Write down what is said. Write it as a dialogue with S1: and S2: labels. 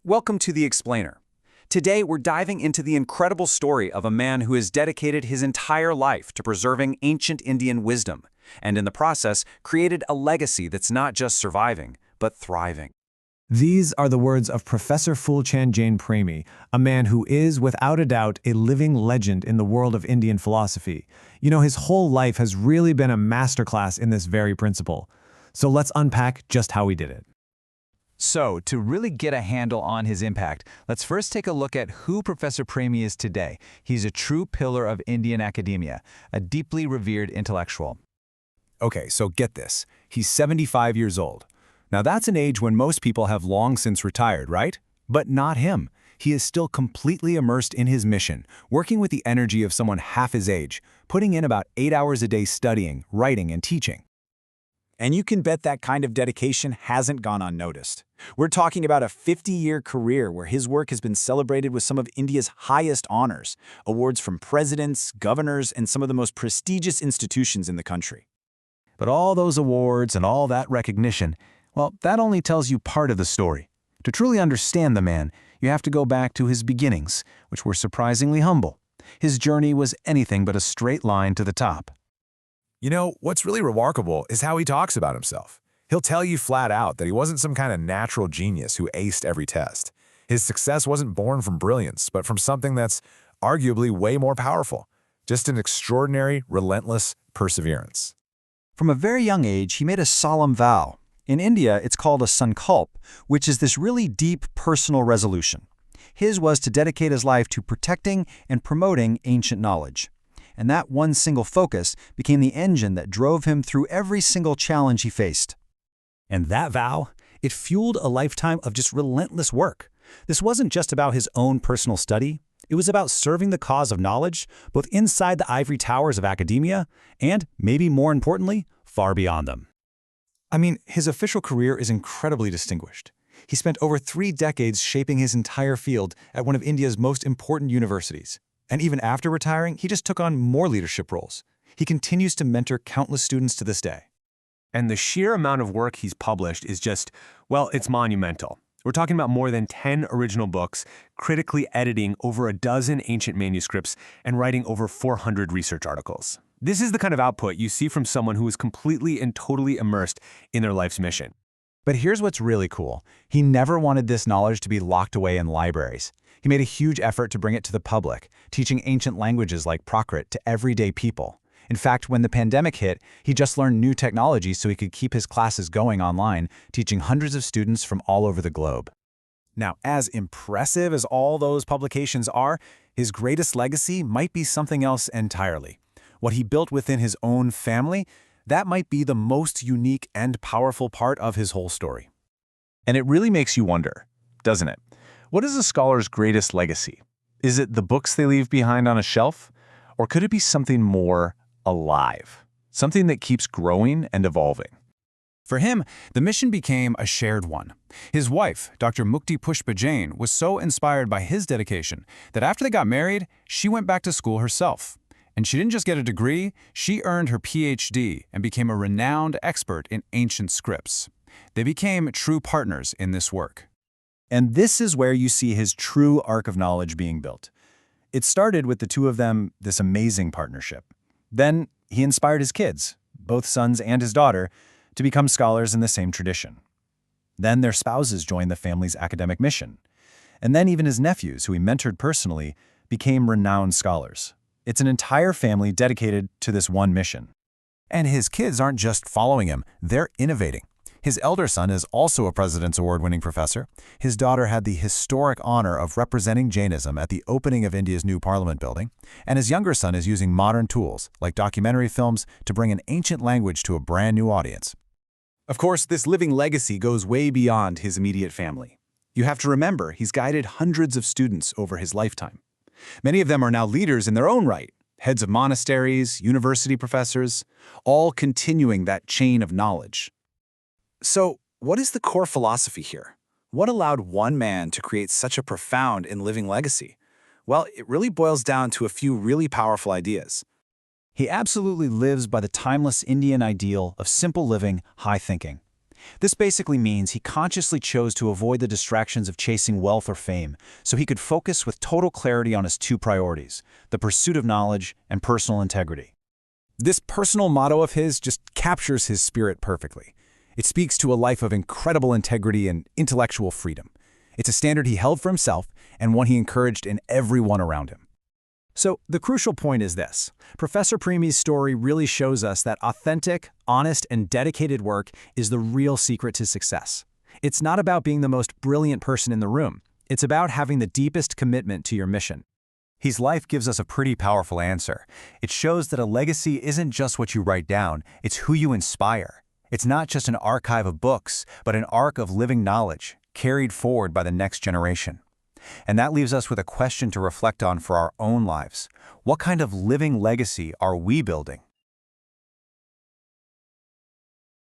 S1: Welcome to The Explainer. Today, we're diving into the incredible story of a man who has dedicated his entire life to preserving ancient Indian wisdom, and in the process, created a legacy that's not just surviving, but thriving.
S2: These are the words of Professor Phoolchand Jain Premi, a man who is, without a doubt, a living legend in the world of Indian philosophy. You know, his whole life has really been a masterclass in this very principle. So let's unpack just how he did it.
S3: So, to really get a handle on his impact, let's first take a look at who Professor Premi is today. He's a true pillar of Indian academia, a deeply revered intellectual.
S4: Okay, so get this. He's 75 years old. Now that's an age when most people have long since retired, right? But not him. He is still completely immersed in his mission, working with the energy of someone half his age, putting in about 8 hours a day studying, writing, and teaching.
S5: And you can bet that kind of dedication hasn't gone unnoticed. We're talking about a 50-year career where his work has been celebrated with some of India's highest honors, awards from presidents, governors, and some of the most prestigious institutions in the country.
S4: But all those awards and all that recognition, well, that only tells you part of the story. To truly understand the man, you have to go back to his beginnings, which were surprisingly humble. His journey was anything but a straight line to the top.
S6: You know, what's really remarkable is how he talks about himself. He'll tell you flat out that he wasn't some kind of natural genius who aced every test. His success wasn't born from brilliance, but from something that's arguably way more powerful. Just an extraordinary, relentless perseverance.
S7: From a very young age, he made a solemn vow. In India, it's called a sankalp, which is this really deep personal resolution. His was to dedicate his life to protecting and promoting ancient knowledge. And that one single focus became the engine that drove him through every single challenge he faced.
S1: And that vow, it fueled a lifetime of just relentless work. This wasn't just about his own personal study. It was about serving the cause of knowledge, both inside the ivory towers of academia and, maybe more importantly, far beyond them.
S4: I mean, his official career is incredibly distinguished. He spent over 3 decades shaping his entire field at one of India's most important universities. And even after retiring, he just took on more leadership roles. He continues to mentor countless students to this day.
S8: And the sheer amount of work he's published is just, well, it's monumental. We're talking about more than 10 original books, critically editing over a dozen ancient manuscripts, and writing over 400 research articles. This is the kind of output you see from someone who is completely and totally immersed in their life's mission.
S3: But here's what's really cool. He never wanted this knowledge to be locked away in libraries. He made a huge effort to bring it to the public, teaching ancient languages like Prakrit to everyday people. In fact, when the pandemic hit, he just learned new technology so he could keep his classes going online, teaching hundreds of students from all over the globe.
S4: Now, as impressive as all those publications are, his greatest legacy might be something else entirely. What he built within his own family, that might be the most unique and powerful part of his whole story.
S9: And it really makes you wonder, doesn't it? What is a scholar's greatest legacy? Is it the books they leave behind on a shelf? Or could it be something more alive? Something that keeps growing and evolving?
S4: For him, the mission became a shared one. His wife, Dr. Mukti Pushpa Jain, was so inspired by his dedication that after they got married, she went back to school herself. And she didn't just get a degree, she earned her PhD and became a renowned expert in ancient scripts. They became true partners in this work.
S5: And this is where you see his true Ark of Knowledge being built. It started with the two of them, this amazing partnership. Then he inspired his kids, both sons and his daughter, to become scholars in the same tradition. Then their spouses joined the family's academic mission. And then even his nephews, who he mentored personally, became renowned scholars. It's an entire family dedicated to this one mission.
S4: And his kids aren't just following him, they're innovating. His elder son is also a President's Award-winning professor. His daughter had the historic honor of representing Jainism at the opening of India's new parliament building. And his younger son is using modern tools, like documentary films, to bring an ancient language to a brand new audience. Of course, this living legacy goes way beyond his immediate family. You have to remember, he's guided hundreds of students over his lifetime. Many of them are now leaders in their own right, heads of monasteries, university professors, all continuing that chain of knowledge. So, what is the core philosophy here? What allowed one man to create such a profound and living legacy? Well, it really boils down to a few really powerful ideas.
S5: He absolutely lives by the timeless Indian ideal of simple living, high thinking.
S1: This basically means he consciously chose to avoid the distractions of chasing wealth or fame, so he could focus with total clarity on his two priorities, the pursuit of knowledge and personal integrity.
S5: This personal motto of his just captures his spirit perfectly. It speaks to a life of incredible integrity and intellectual freedom. It's a standard he held for himself and one he encouraged in everyone around him.
S2: So the crucial point is this. Professor Premi's story really shows us that authentic, honest, and dedicated work is the real secret to success. It's not about being the most brilliant person in the room. It's about having the deepest commitment to your mission.
S3: His life gives us a pretty powerful answer. It shows that a legacy isn't just what you write down, it's who you inspire. It's not just an archive of books, but an ark of living knowledge, carried forward by the next generation. And that leaves us with a question to reflect on for our own lives. What kind of living legacy are we building?